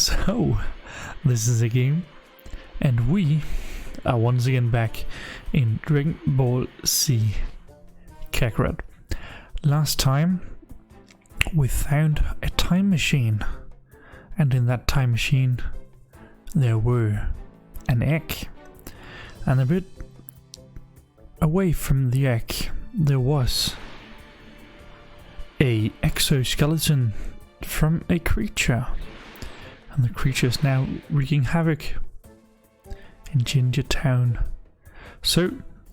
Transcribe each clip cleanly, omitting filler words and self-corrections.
So, this is a game, and we are once again back in Dragon Ball Z Kakarot. Last time we found a time machine, and in that time machine there were an egg, and a bit away from the egg there was a exoskeleton from a creature, and the creature is now wreaking havoc in Ginger Town. So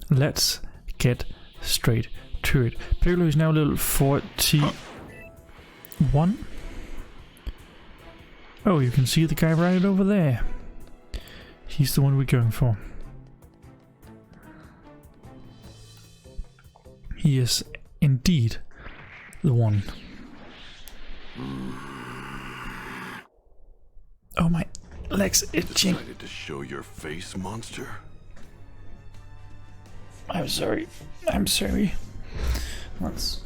let's get straight to it. Piccolo is now level 41. Oh, you can see the guy right over there. He's the one we're going for. He is indeed the one. Oh, my legs itching. Decided to show your face, monster? I'm sorry. I'm sorry. That's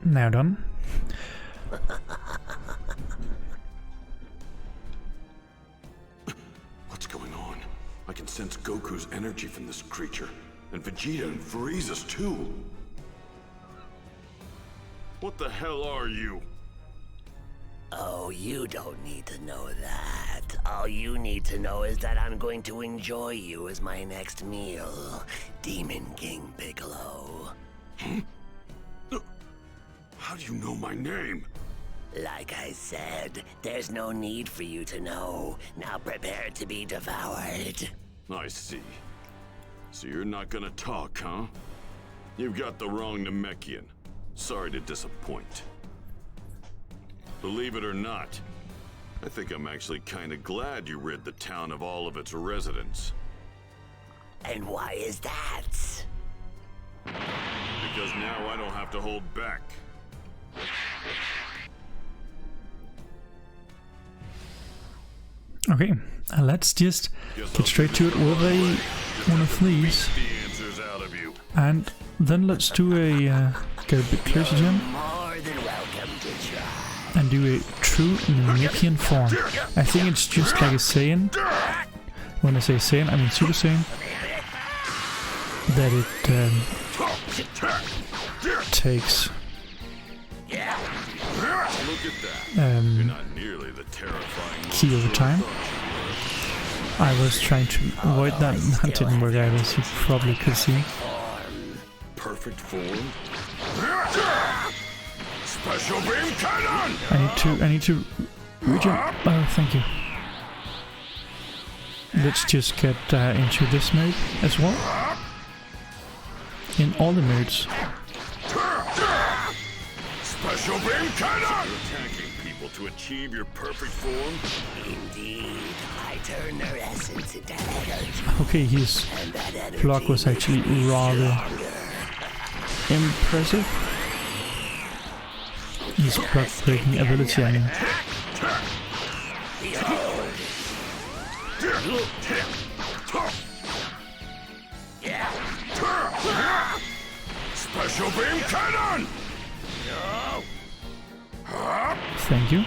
now done. What's going on? I can sense Goku's energy from this creature, and Vegeta and Frieza's too. What the hell are you? Oh, you don't need to know that. All you need to know is that I'm going to enjoy you as my next meal, Demon King Piccolo. How do you know my name? Like I said, there's no need for you to know. Now prepare to be devoured. I see. So you're not gonna talk, huh? You've got the wrong Namekian. Sorry to disappoint. Believe it or not, I think I'm actually kinda glad you rid the town of all of its residents. And why is that? Because now I don't have to hold back. Okay, let's just get straight to it with one of these. The answers out of you. And then let's do a get a bit closer to him More than welcome to try. and do a true Namekian form. I think it's just like a Saiyan. When I say Saiyan, I mean Super Saiyan. That it takes Look at that. You're not nearly the terrifying key over time. I was trying to avoid that. That didn't work out, as you probably could see. perfect form. Special beam cannon! I need to regen. Oh, thank you. Let's just get into this mode as well. In all the modes. Special beam cannon! You're attacking people to achieve your perfect form? Indeed, I turn their essence into energy. Okay, his And that energy block was actually makes me rather stronger. impressive. His block breaking ability, I mean. Special beam cannon! Thank you.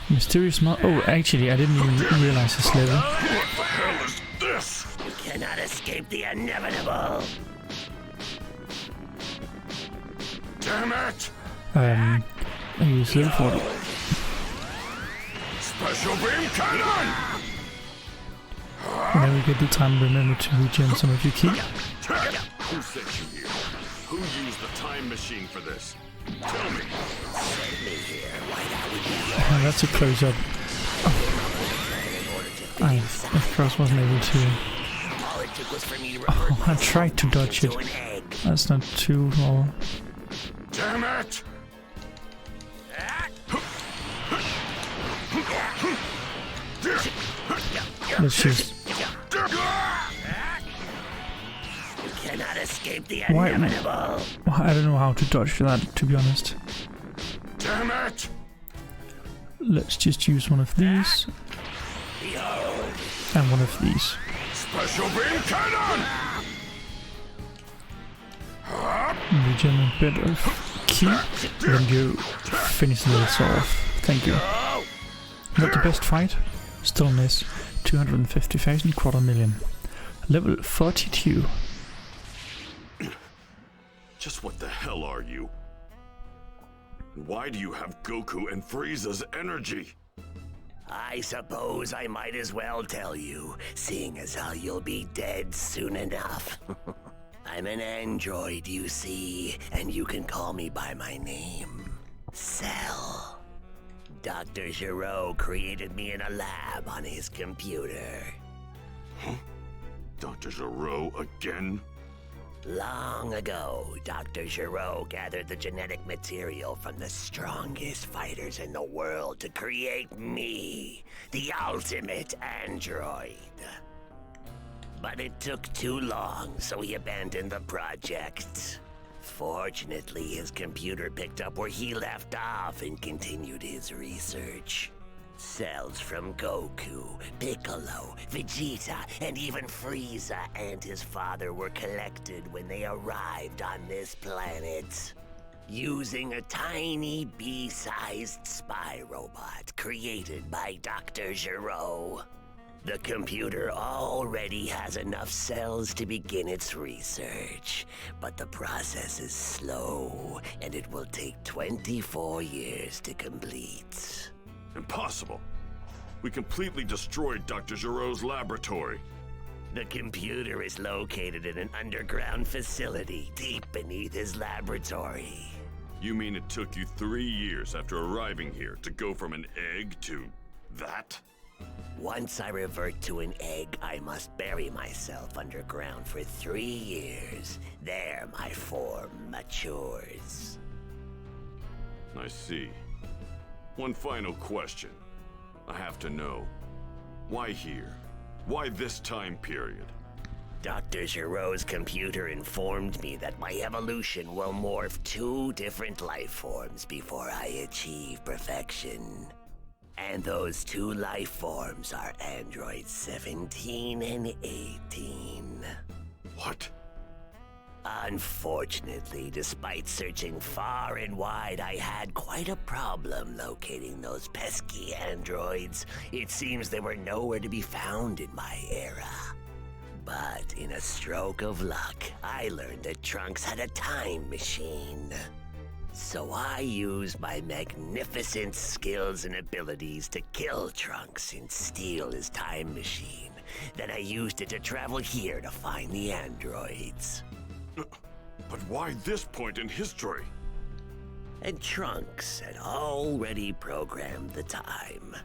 Mysterious Oh, actually, I didn't even realize his level. What the hell is this? You cannot escape the inevitable. Damn it! He's level 40. Special beam cannon! Whenever you get the time, remember to regen some of your ki. Who sent you here? Who used the time machine for this? Tell me. Send me here. Why that would be Oh, that's a close up. I, of course, wasn't able to. all it took was for me to Oh, I tried to dodge it. into an egg. That's not too well. Damn it! Let's just. You cannot escape the Why- inevitable. I don't know how to dodge that, to be honest. Damn it! Let's just use one of these Behold, and one of these. Special beam cannon! Regen a bit of ki. Then you finish this off. Thank you. Not the best fight? Still miss. 250,000 $250,000. Level 42. Just what the hell are you? Why do you have Goku and Frieza's energy? I suppose I might as well tell you, seeing as how you'll be dead soon enough. I'm an android, you see, and you can call me by my name. Cell. Dr. Giraud created me in a lab on his computer. Huh? Dr. Giraud again? Long ago, Dr. Giraud gathered the genetic material from the strongest fighters in the world to create me, the ultimate android. But it took too long, so he abandoned the project. Fortunately, his computer picked up where he left off and continued his research. Cells from Goku, Piccolo, Vegeta, and even Frieza and his father were collected when they arrived on this planet. Using a tiny bee-sized spy robot created by Dr. Giraud. The computer already has enough cells to begin its research, but the process is slow, and it will take 24 years to complete. Impossible. We completely destroyed Dr. Giraud's laboratory. The computer is located in an underground facility deep beneath his laboratory. You mean it took you 3 years after arriving here to go from an egg to that? Once I revert to an egg, I must bury myself underground for 3 years. There my form matures. I see. One final question. I have to know. Why here? Why this time period? Dr. Giraud's computer informed me that my evolution will morph 2 different life forms before I achieve perfection. And those 2 life forms are androids 17 and 18. What? Unfortunately, despite searching far and wide, I had quite a problem locating those pesky androids. It seems they were nowhere to be found in my era. But in a stroke of luck, I learned that Trunks had a time machine. So I used my magnificent skills and abilities to kill Trunks and steal his time machine. Then I used it to travel here to find the androids. But why this point in history? And Trunks had already programmed the time.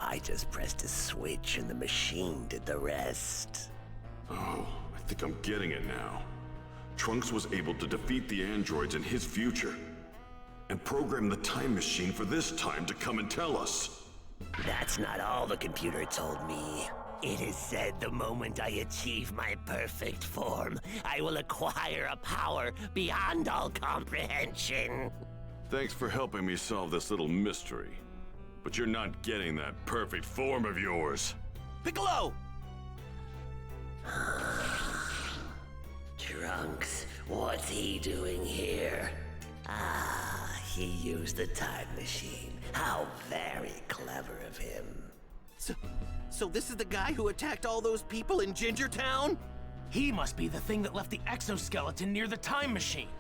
I just pressed a switch and the machine did the rest. Oh, I think I'm getting it now. Trunks was able to defeat the androids in his future and program the time machine for this time to come and tell us. That's not all the computer told me. It is said the moment I achieve my perfect form, I will acquire a power beyond all comprehension. Thanks for helping me solve this little mystery. But you're not getting that perfect form of yours. Piccolo! Trunks, what's he doing here? Ah, he used the time machine. How very clever of him. So this is the guy who attacked all those people in Ginger Town? He must be the thing that left the exoskeleton near the time machine.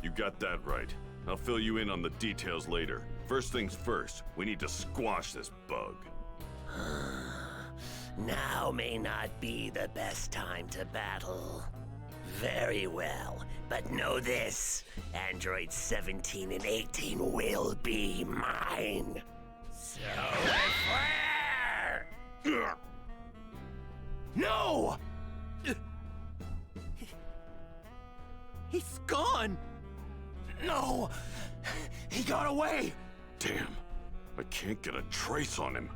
You got that right. I'll fill you in on the details later. First things first, we need to squash this bug. Now may not be the best time to battle. Very well, but know this. Androids 17 and 18 will be mine. So No! He's gone! No! He got away! Damn, I can't get a trace on him.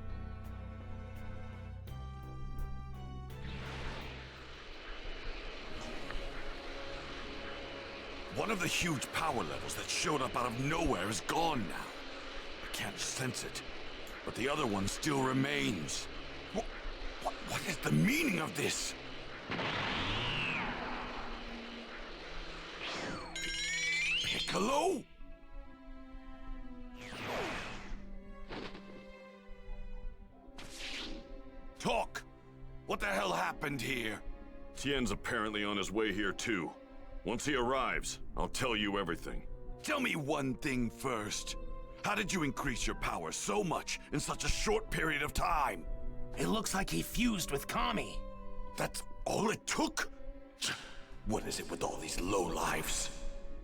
One of the huge power levels that showed up out of nowhere is gone now. I can't sense it, but the other one still remains. What is the meaning of this? Piccolo? Talk! What the hell happened here? Tien's apparently on his way here too. Once he arrives, I'll tell you everything. Tell me one thing first. How did you increase your power so much in such a short period of time? It looks like he fused with Kami. That's all it took? What is it with all these lowlives?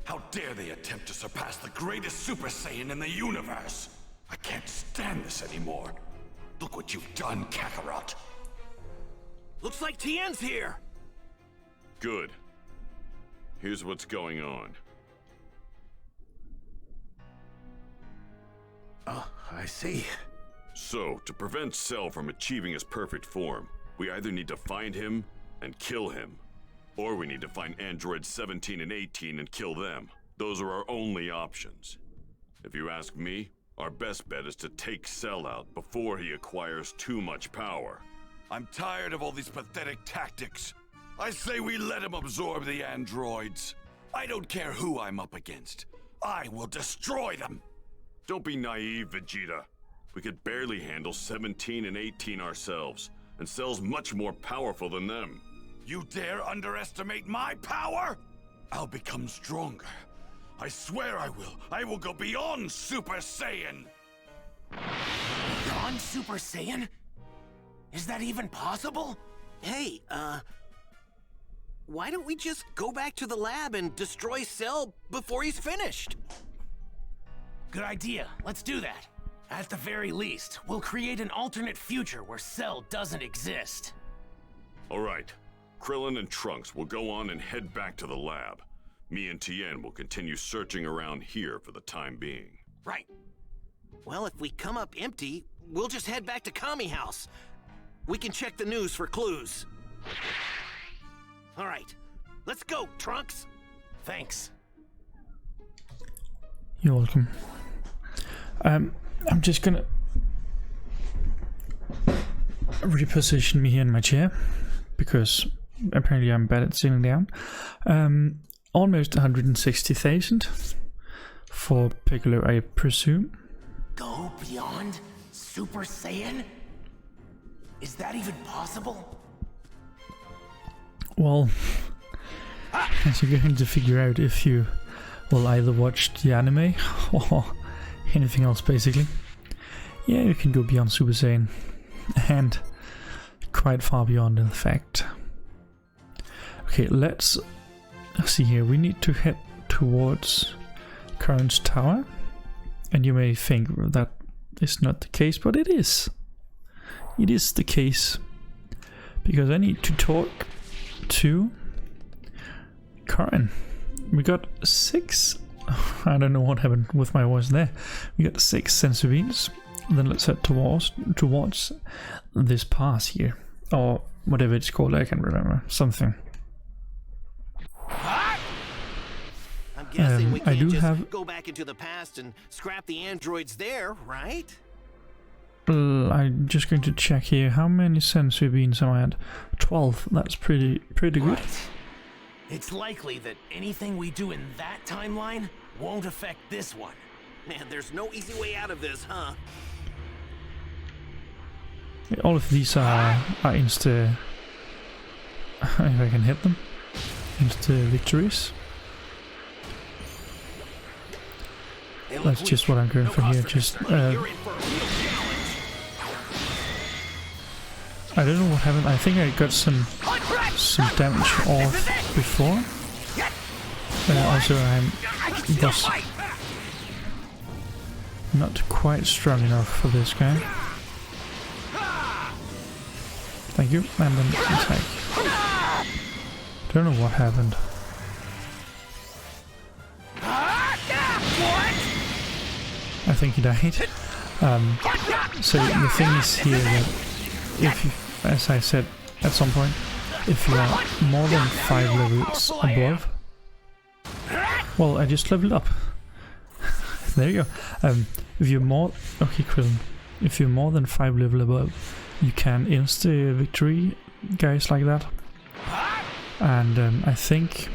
How dare they attempt to surpass the greatest Super Saiyan in the universe? I can't stand this anymore. Look what you've done, Kakarot. Looks like Tien's here. Good. Here's what's going on. Oh, I see. So, to prevent Cell from achieving his perfect form, we either need to find him and kill him, or we need to find androids 17 and 18 and kill them. Those are our only options. If you ask me, our best bet is to take Cell out before he acquires too much power. I'm tired of all these pathetic tactics. I say we let him absorb the androids. I don't care who I'm up against. I will destroy them. Don't be naive, Vegeta. We could barely handle 17 and 18 ourselves, and Cell's much more powerful than them. You dare underestimate my power? I'll become stronger. I swear I will. I will go beyond Super Saiyan. Beyond Super Saiyan? Is that even possible? Hey, why don't we just go back to the lab and destroy Cell before he's finished? Good idea. Let's do that. At the very least, we'll create an alternate future where Cell doesn't exist. All right. Krillin and Trunks will go on and head back to the lab. Me and Tien will continue searching around here for the time being. Right. Well, if we come up empty, we'll just head back to Kami House. We can check the news for clues. All right, let's go, Trunks. Thanks. You're welcome. I'm just gonna reposition me here in my chair because apparently I'm bad at sitting down. Almost 160,000 for Piccolo, I presume. Go beyond Super Saiyan? Is that even possible? Well, as you're going to figure out if you will either watch the anime or anything else, basically. Yeah, you can go beyond Super Saiyan, and quite far beyond, in fact. Okay, let's see here. We need to head towards Kakarot's tower, and you may think that is not the case, but it is. It is the case, because I need to talk to Karin. We got 6. I don't know what happened with my voice there. We got 6 sensor beams. Then let's head towards this pass here, or whatever it's called. I can't remember. Something. I'm guessing we I can't do just have- go back into the past and scrap the androids there, right? I'm just going to check here. How many sensor beams am I at? 12. That's pretty good. Right. It's likely that anything we do in that timeline won't affect this one. Man, there's no easy way out of this, huh? All of these are insta. If I can hit them, insta victories. That's just what I'm going for here. Just I don't know what happened. I think I got some damage off before. Also, I'm just not quite strong enough for this guy. Thank you, and then attack. Don't know what happened. I think he died. So the thing is here that if you, as I said at some point, if you are more than 5 levels above, well, I just leveled up. There you go. If you're more, okay, Krillin, if you're more than 5 level above, you can insta victory guys like that. And I think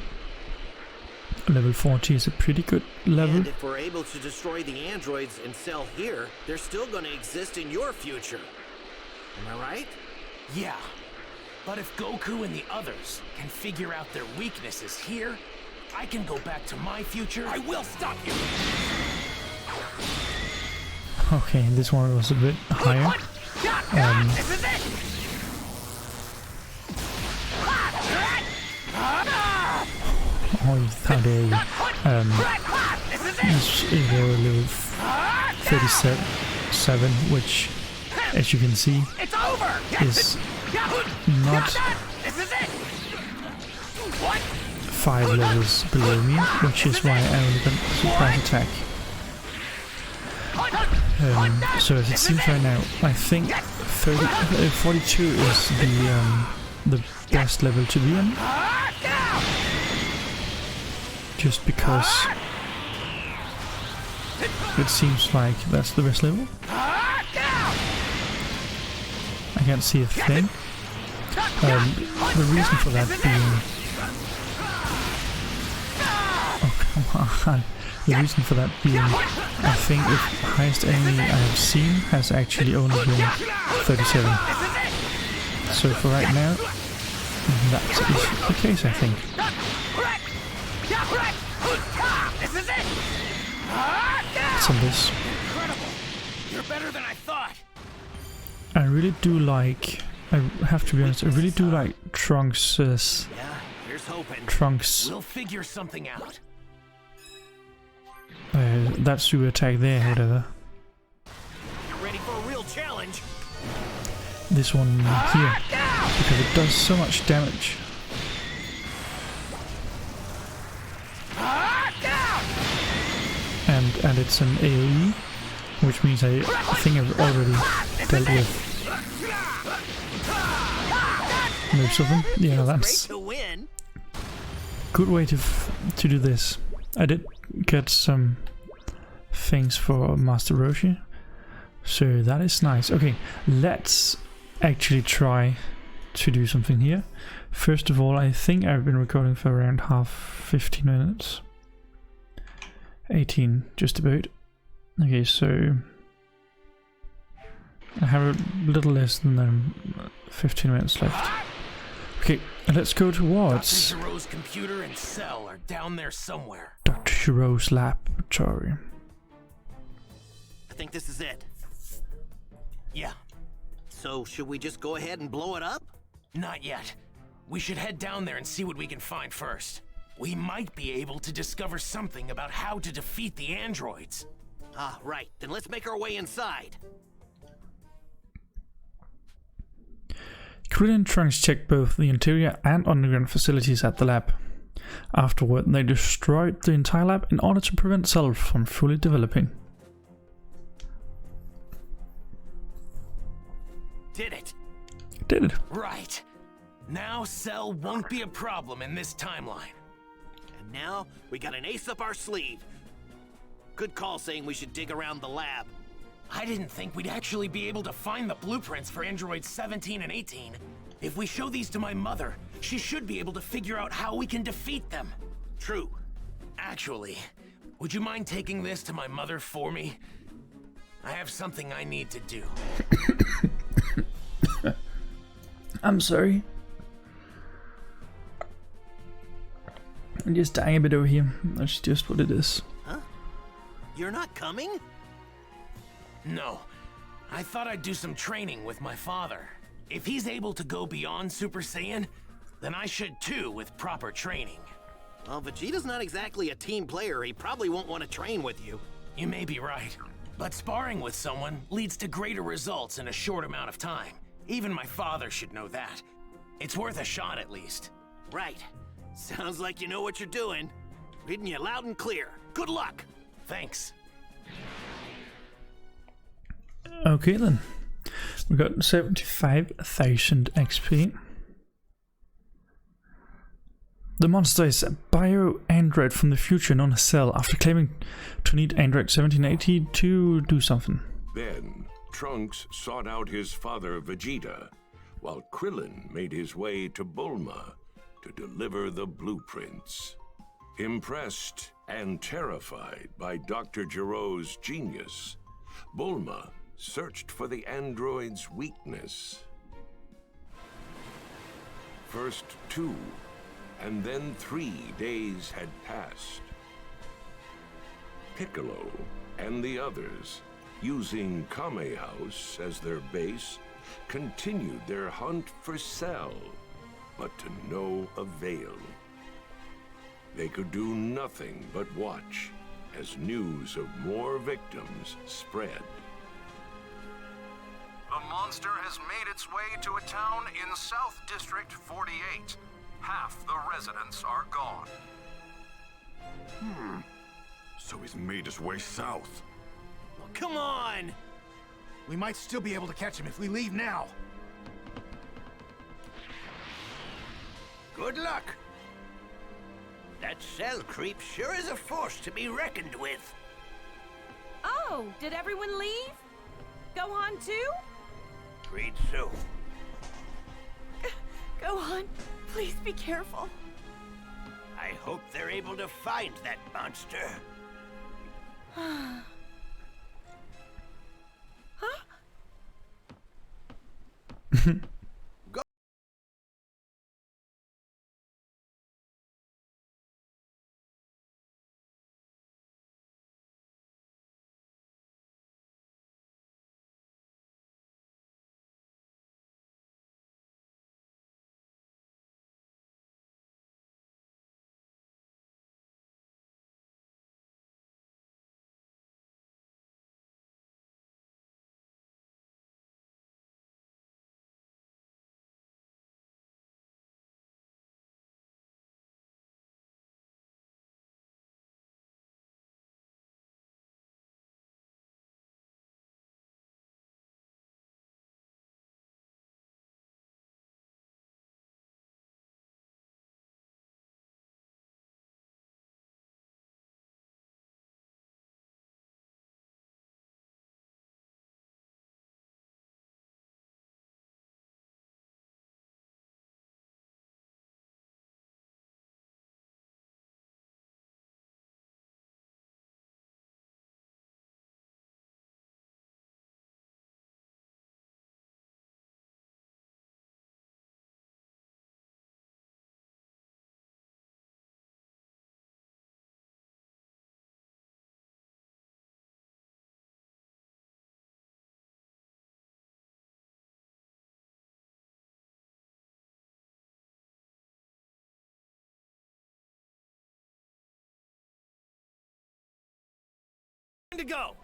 level 40 is a pretty good level. And if we're able to destroy the androids and Cell here, they're still going to exist in your future. Am I right? Yeah. But if Goku and the others can figure out their weaknesses here, I can go back to my future. I will stop you! Okay, this one was a bit higher. This is it! Oh, how dare you. This is a level 37, which, as you can see, is not 5 levels below me, which is why I only got surprise attack. So as it seems right now, I think 42 is the best level to be in. Just because it seems like that's the best level. I can't see a thing. The reason for that being... Oh, come on. The reason for that being, I think the highest enemy I have seen has actually only been 37. So for right now, that is the case, I think. What's on this? Incredible! You're better than I thought! I really do like... I have to be honest, I really do like Trunks' Yeah, here's hoping. Trunks' We'll figure something out. that super attack there, whatever. You're ready for a real challenge? This one here, because it does so much damage. And it's an AoE, which means I think I've already dealt with most of them. Yeah, that's Great to win. good way to do this. I did get some things for Master Roshi, so that is nice. Okay, let's actually try to do something here. First of all, I think I've been recording for around 15 minutes. 18, just about. Okay, so I have a little less than 15 minutes left. Okay, let's go towards Dr. Giro's computer and cell are down there somewhere. Dr. Giro's laboratory. I think this is it. Yeah, So, should we just go ahead and blow it up? not yet. We should head down there and see what we can find first. We might be able to discover something about how to defeat the androids. Ah, right. Then let's make our way inside. Krillin and Trunks checked both the interior and underground facilities at the lab. Afterward, they destroyed the entire lab in order to prevent Cell from fully developing. Did it? Did it? Right. Now Cell won't be a problem in this timeline. And now, we got an ace up our sleeve. Good call saying we should dig around the lab. I didn't think we'd actually be able to find the blueprints for androids 17 and 18. If we show these to my mother, she should be able to figure out how we can defeat them. True. Actually, would you mind taking this to my mother for me? I have something I need to do. I'm sorry. I'm just dying a bit over here. That's just what it is. Huh? You're not coming? No. I thought I'd do some training with my father. If he's able to go beyond Super Saiyan, then I should too with proper training. Well, Vegeta's not exactly a team player. He probably won't want to train with you. You may be right, but sparring with someone leads to greater results in a short amount of time. Even my father should know that. It's worth a shot at least. Right. Sounds like you know what you're doing. Reading you loud and clear. Good luck. Thanks. Okay then. We got 75,000 XP. The monster is a bio-android from the future known as Cell, after claiming to need Android 1780 to do something. Then, Trunks sought out his father Vegeta, while Krillin made his way to Bulma to deliver the blueprints. Impressed and terrified by Dr. Giro's genius, Bulma searched for the android's weakness. First 2, and then 3 days had passed. Piccolo and the others, using Kame House as their base, continued their hunt for Cell, but to no avail. They could do nothing but watch as news of more victims spread. The monster has made its way to a town in South District 48. Half the residents are gone. So he's made his way south. Well, come on! We might still be able to catch him if we leave now. Good luck. That Cell creep sure is a force to be reckoned with. Oh, did everyone leave? Gohan too? Read so. Gohan, please be careful. I hope they're able to find that monster. Huh? To go.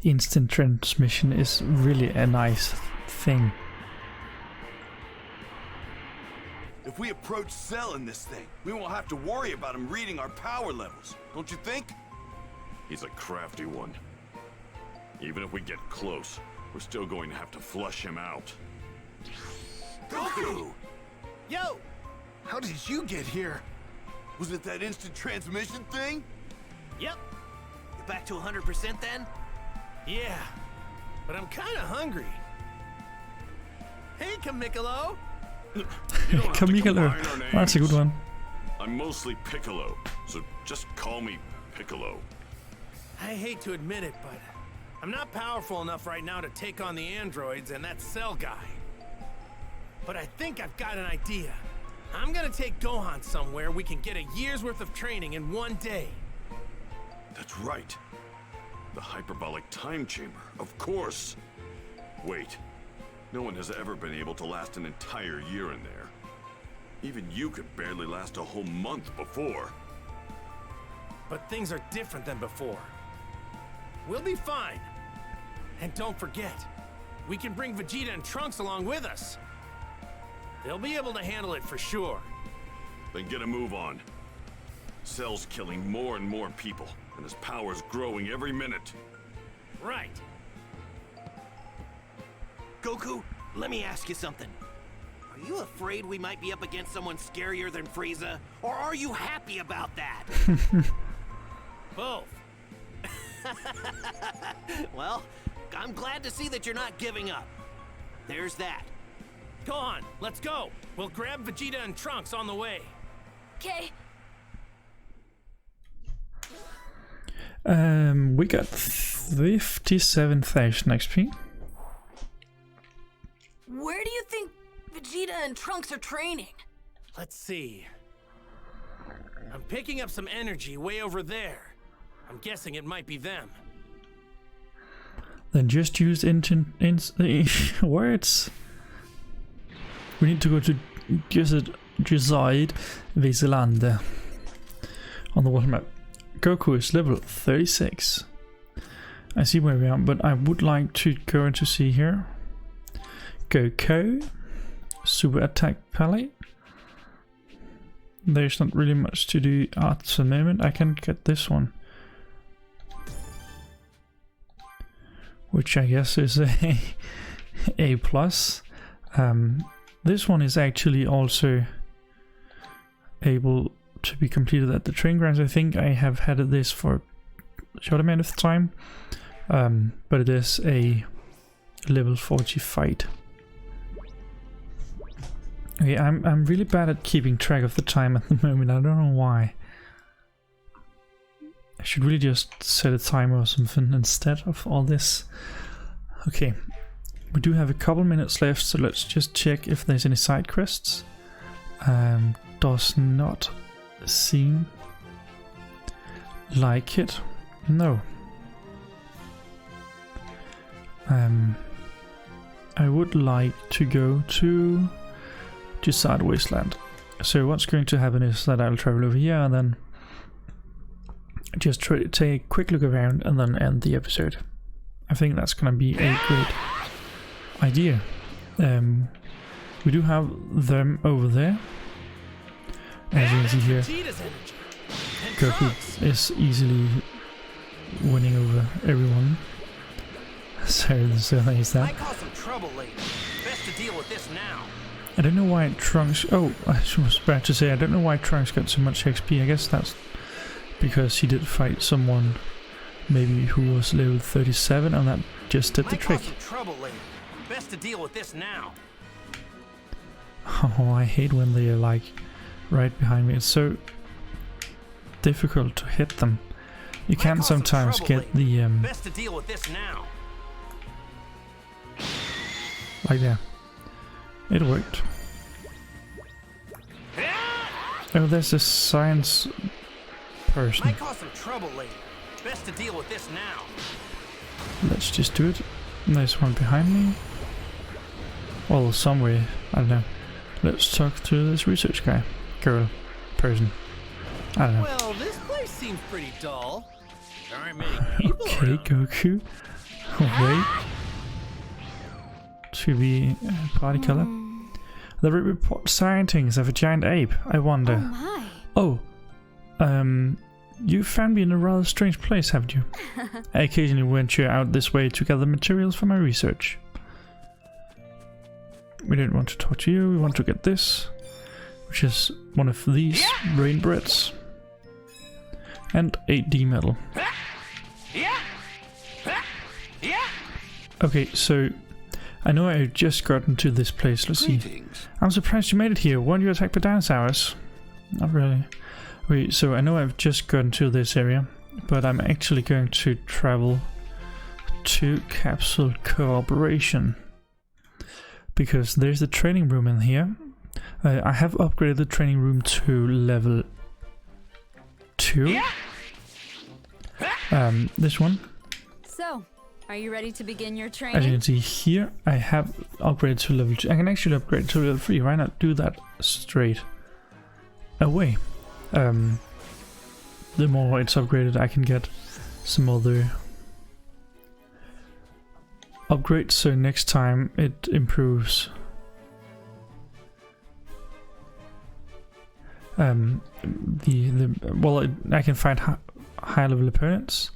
Instant transmission is really a nice thing. If we approach Cell in this thing, we won't have to worry about him reading our power levels, don't you think? He's a crafty one. Even if we get close, we're still going to have to flush him out. Goku! Yo! How did you get here? Was it that instant transmission thing? Yep. You're back to 100% then? Yeah, but I'm kind of hungry. Hey, Kamikolo. You don't have to Kamikolo, combine our that's a good names. one. I'm mostly Piccolo, so just call me Piccolo. I hate to admit it, but I'm not powerful enough right now to take on the androids and that Cell guy. But I think I've got an idea. I'm gonna take Gohan somewhere we can get a year's worth of training in one day. That's right. The hyperbolic time chamber, of course. Wait, no one has ever been able to last an entire year in there. Even you could barely last a whole month before. But things are different than before. We'll be fine. And don't forget, we can bring Vegeta and Trunks along with us. They'll be able to handle it for sure. Then get a move on. Cell's killing more and more people, and his power's growing every minute. Right. Goku, let me ask you something. Are you afraid we might be up against someone scarier than Frieza? Or are you happy about that? Both. Well, I'm glad to see that you're not giving up. There's that. Gohan, let's go. We'll grab Vegeta and Trunks on the way. Okay. We got 57,000 XP. Where do you think Vegeta and Trunks are training? Let's see. I'm picking up some energy way over there. I'm guessing it might be them. Then just use words. We need to go to Geside Wieselande on the water map. Goku is level 36. I see where we are, but I would like to go into see here. Goku, Super Attack Palette. There's not really much to do at the moment. I can get this one, which I guess is a plus. This one is actually also able to be completed at the training grounds. I think I have had this for a short amount of time, but it is a level 40 fight. Okay, I'm really bad at keeping track of the time at the moment. I don't know why. I should really just set a timer or something instead of all this. Okay, we do have a couple minutes left, so let's just check if there's any side quests. Does not seem like it. No. I would like to go to Geside Wasteland. So what's going to happen is that I'll travel over here and then just try to take a quick look around and then end the episode. I think that's gonna be a great idea. We do have them over there. As you can see here, Goku is easily winning over everyone. So there's that. I don't know why Trunks... Oh, I was about to say, I don't know why Trunks got so much XP. I guess that's because he did fight someone maybe who was level 37 and that just did the trick. Best to deal with this now. Oh, I hate when they are like right behind me. It's so difficult to hit them. You can sometimes get the best to deal with this now. Like that. It worked. Oh, there's a science person. Might cause some trouble later. Best to deal with this now. Let's just do it. There's one behind me. Well, somewhere. I don't know. Let's talk to this research guy. Girl. Person. I don't know. Well, this place seems pretty dull. There aren't many people Okay, around. Goku. Wait. To be a party color. The report sightings of a giant ape. I wonder. Oh Oh. You found me in a rather strange place, haven't you? I occasionally venture out this way to gather materials for my research. We don't want to talk to you, we want to get this, which is one of these brain breads. And a D medal. Okay, so I know I've just gotten to this place. Let's see. I'm surprised you made it here. Weren't you attacked by dinosaurs? Not really. Wait, so I know I've just gotten to this area, but I'm actually going to travel to Capsule Cooperation. Because there's the training room in here. I have upgraded the training room to level 2. This one. So, are you ready to begin your As you training? can see here, I have upgraded to level 2. I can actually upgrade to level 3. Why not do that straight away? The more it's upgraded, I can get some other upgrades, so next time it improves I can find high level opponents.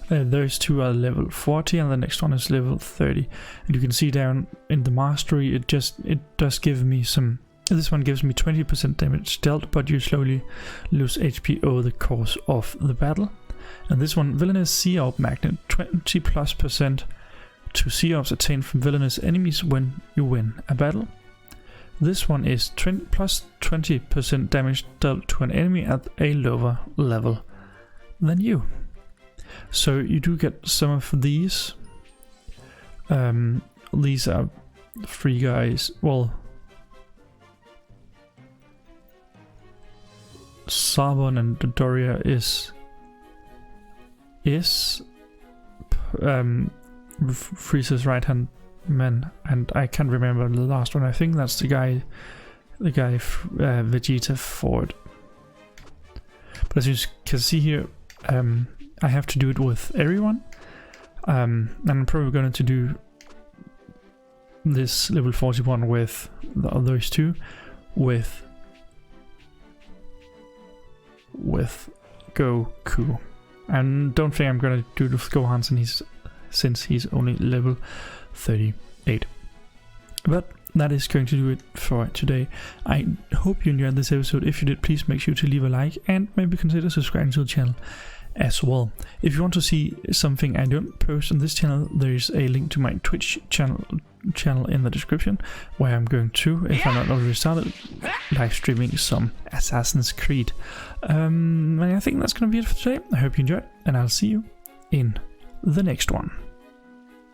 Those two are level 40 and the next one is level 30, and you can see down in the mastery it does give me some. This one gives me 20% damage dealt, but you slowly lose HP over the course of the battle. And this one, Villainous Sea Orb Magnet, 20+% to Sea Orbs attained from villainous enemies when you win a battle. This one is plus 20% damage dealt to an enemy at a lower level than you. So you do get some of these. These are three guys. Well, Sarbon and Dodoria is Frieza's right hand man, and I can't remember the last one. I think that's the guy Vegeta fought. But as you can see here, I have to do it with everyone. And I'm probably going to do this level 41 with the others two, with Goku. And don't think I'm going to do it with Gohan since he's only level 38. But that is going to do it for today. I hope you enjoyed this episode. If you did, please make sure to leave a like and maybe consider subscribing to the channel as well. If you want to see something I don't post on this channel, there is a link to my Twitch channel in the description, where I'm going to, if I'm not already started, live streaming some Assassin's Creed. And I think that's going to be it for today. I hope you enjoyed, and I'll see you in the next one.